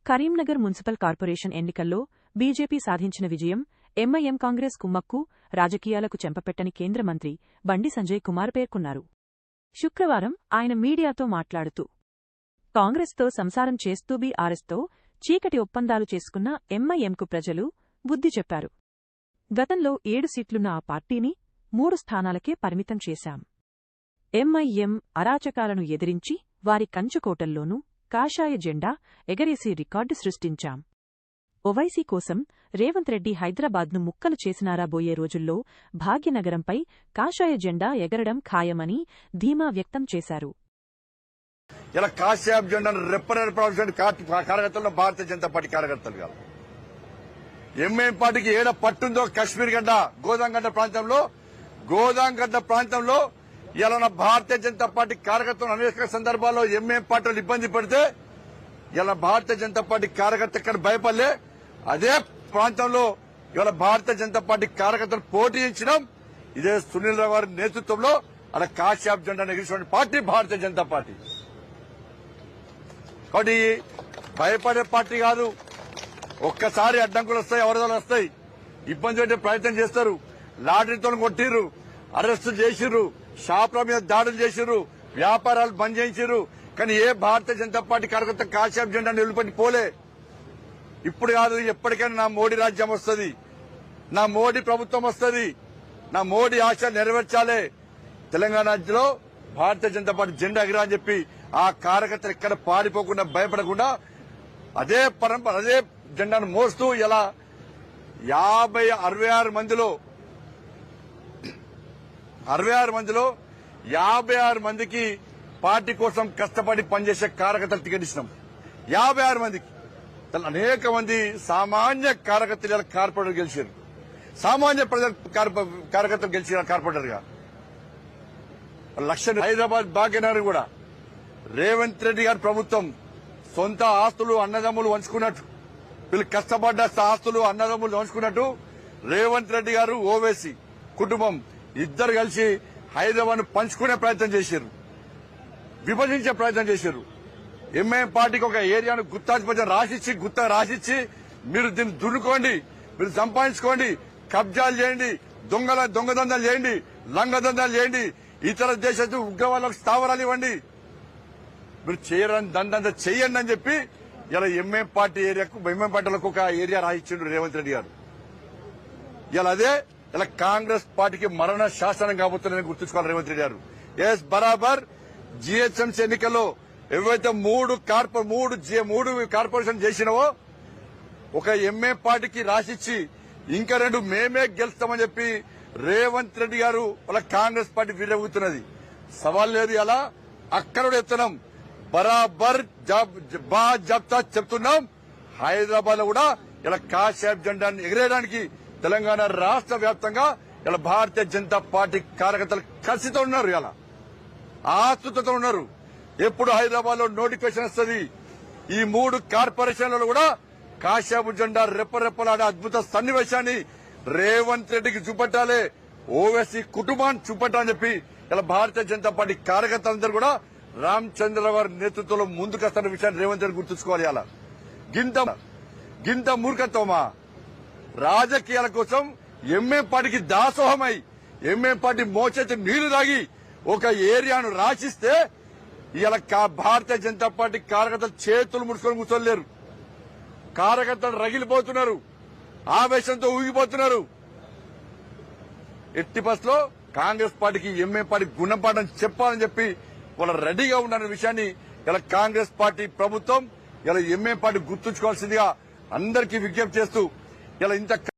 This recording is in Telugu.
కరీంనగర్ మున్సిపల్ కార్పొరేషన్ ఎన్నికల్లో బీజేపీ సాధించిన విజయం ఎంఐఎం కాంగ్రెస్ కుమ్మక్కు రాజకీయాలకు చెంపపెట్టని కేంద్ర మంత్రి బండి సంజయ్ కుమార్ పేర్కొన్నారు. శుక్రవారం ఆయన మీడియాతో మాట్లాడుతూ కాంగ్రెస్తో సంసారం చేస్తూ బీఆర్ఎస్తో చీకటి ఒప్పందాలు చేసుకున్న ఎంఐఎంకు ప్రజలు బుద్ధి చెప్పారు. గతంలో 7 సీట్లున్న ఆ పార్టీని 3 స్థానాలకే పరిమితం చేశాం. ఎంఐఎం అరాచకాలను ఎదిరించి వారి కంచుకోటల్లోనూ కాషాయ జెండా ఎగరేసి రికార్డు సృష్టించాం. ఓవైసీ కోసం రేవంత్ రెడ్డి హైదరాబాద్ను ముక్కలు చేసినారాబోయే రోజుల్లో భాగ్యనగరంపై కాషాయ జెండా ఎగరడం ఖాయమని ధీమా వ్యక్తం చేశారు. ఇలా కాషాయ జెండాను రెప్పరెప్పడాల్సిన కార్యకర్తల్లో భారతీయ జనతా పార్టీ కార్యకర్తలు కాదు. ఎంఐఎం పార్టీకి ఏడ పట్టుందో కశ్మీర్ గడ్డ గోదాంగడ్డ ప్రాంతంలో ఇలా భారతీయ జనతా పార్టీ కార్యకర్తలు అనేక సందర్భాల్లో ఎంఐఎం పార్టీలు ఇబ్బంది పడితే ఇలా భారతీయ జనతా పార్టీ కార్యకర్త ఇక్కడ భయపడలే. అదే ప్రాంతంలో ఇవాళ భారతీయ జనతా పార్టీ కార్యకర్తలు పోటీ ఇచ్చడం ఇదే సునీల్ రావు గారి నేతృత్వంలో అలా కాషాయ జెండా ఎగిరిన పార్టీ భారతీయ జనతా పార్టీ. కాబట్టి భయపడే పార్టీ కాదు. ఒక్కసారి అడ్డంకులు వస్తాయి, అవరోధాలు వస్తాయి, ఇబ్బంది పెట్టే ప్రయత్నం చేస్తారు. లాటరీతో కొట్టిర్రు, అరెస్టు చేసిర్రు, షాపుల మీద దాడులు చేసిర్రు, వ్యాపారాలు బంద్ చేయించారు. కానీ ఏ భారతీయ జనతా పార్టీ కార్యకర్త కాషాయ జెండాను నిలబెట్టి పోలే. ఇప్పుడు కాదు, ఎప్పటికైనా నా మోడీ రాజ్యం వస్తుంది, నా మోడీ ప్రభుత్వం వస్తుంది, నా మోడీ ఆశ నెరవేర్చాలి, తెలంగాణ రాజ్యంలో భారతీయ జనతా పార్టీ జెండా ఎగిరా అని చెప్పి ఆ కార్యకర్తలు ఎక్కడ పారిపోకుండా భయపడకుండా అదే పరంపర అదే జెండాను మోస్తూ ఇలా 66 మందిలో 56 మందికి పార్టీ కోసం కష్టపడి పనిచేసే కార్యకర్తలు టికెట్ ఇచ్చినాం. 56 మందికి అనేక మంది సామాన్య కార్యకర్తలు కార్పొరేటర్ గెలిచారు. సామాన్య ప్రజల కార్యకర్తలు గెలిచారు కార్పొరేటర్ గా. హైదరాబాద్ భాగ్యనగర్ కూడా రేవంత్ రెడ్డి గారి ప్రభుత్వం సొంత ఆస్తులు అన్నదమ్ములు వంచుకున్నట్టు, వీళ్ళు కష్టపడ్డ ఆస్తులు అన్నదమ్ములు వంచుకున్నట్టు రేవంత్ రెడ్డి గారు ఓవైసీ కుటుంబం ఇద్దరు కలిసి హైదరాబాద్ ను పంచుకునే ప్రయత్నం చేశారు, విభజించే ప్రయత్నం చేశారు. ఎంఐఎం పార్టీకి ఒక ఏరియాను గుత్తా రాసిచ్చి మీరు దీన్ని దున్నుకోండి, మీరు సంపాదించుకోండి, కబ్జాలు చేయండి, దొంగదందాలు చేయండి, లంగదందాలు చేయండి, ఇతర దేశాలకు ఉగ్రవాళ్ళకు స్థావరాలు ఇవ్వండి, మీరు చేయరని దండంతా చెయ్యండి అని చెప్పి ఇలా ఎంఐఎం పార్టీలకు ఒక ఏరియా రాసిచ్చిండు రేవంత్ రెడ్డి గారు. ఇలా కాంగ్రెస్ పార్టీకి మరణ శాసనం కాబోతుందని గుర్తుంచుకోవాలి రేవంత్ రెడ్డి గారు. ఎస్ బరాబర్ జీహెచ్ఎంసీ ఎన్నికల్లో ఏవైతే 3 కార్పొరేషన్ చేసినావో ఒక ఎంఐఎం పార్టీకి రాసిచ్చి ఇంకా 2 మేమే గెలుస్తామని చెప్పి రేవంత్ రెడ్డి గారు వాళ్ళ కాంగ్రెస్ పార్టీ విరవుతున్నది. సవాల్ లేదు. ఇలా అక్కడ ఎత్తనం బరాబర్ జాబ్తా చెప్తున్నాం. హైదరాబాద్ లో కూడా ఇలా కాషాయ జెండాను ఎగిరేయడానికి తెలంగాణ రాష్ట్ర వ్యాప్తంగా ఇలా భారతీయ జనతా పార్టీ కార్యకర్తలు కలిసితో ఉన్నారు, ఇలా ఆతృతతో ఉన్నారు. ఎప్పుడు హైదరాబాద్ లో నోటిఫికేషన్ వస్తుంది, ఈ 3 కార్పొరేషన్లలో కూడా కాషాయ జెండా రెప్పరెప్పలాడే అద్భుత సన్నివేశాన్ని రేవంత్ రెడ్డికి చూపెట్టాలి, ఓవైసీ కుటుంబాన్ని చూపెట్టాలని చెప్పి ఇలా భారతీయ జనతా పార్టీ కార్యకర్తలందరూ కూడా రామచంద్రరావు గారి నేతృత్వంలో ముందుకొస్తున్న విషయాన్ని రేవంత్ రెడ్డి గుర్తుంచుకోవాలి. అలా గింత మూర్ఖత్వమా? రాజకీయాల కోసం ఎంఐఎం పార్టీకి దాసోహమై ఎంఐఎం పార్టీ మోచేతి నీళ్లు తాగి ఒక ఏరియాను రాసిస్తే ఇలా భారతీయ జనతా పార్టీ కార్యకర్తలు చేతులు ముడుచుకొని కూర్చోలేరు. కార్యకర్తలు రగిలిపోతున్నారు, ఆవేశంతో ఊగిపోతున్నారు. ఎట్టి బస్లో కాంగ్రెస్ పార్టీకి ఎంఐఎం పార్టీ గుణపాఠం చెప్పాలని చెప్పి వాళ్ళు రెడీగా ఉన్న విషయాన్ని ఇలా కాంగ్రెస్ పార్టీ ప్రభుత్వం ఇలా ఎంఐఎం పార్టీ గుర్తుంచుకోవాల్సిందిగా అందరికీ విజ్ఞప్తి చేస్తూ ఇలా ఇంత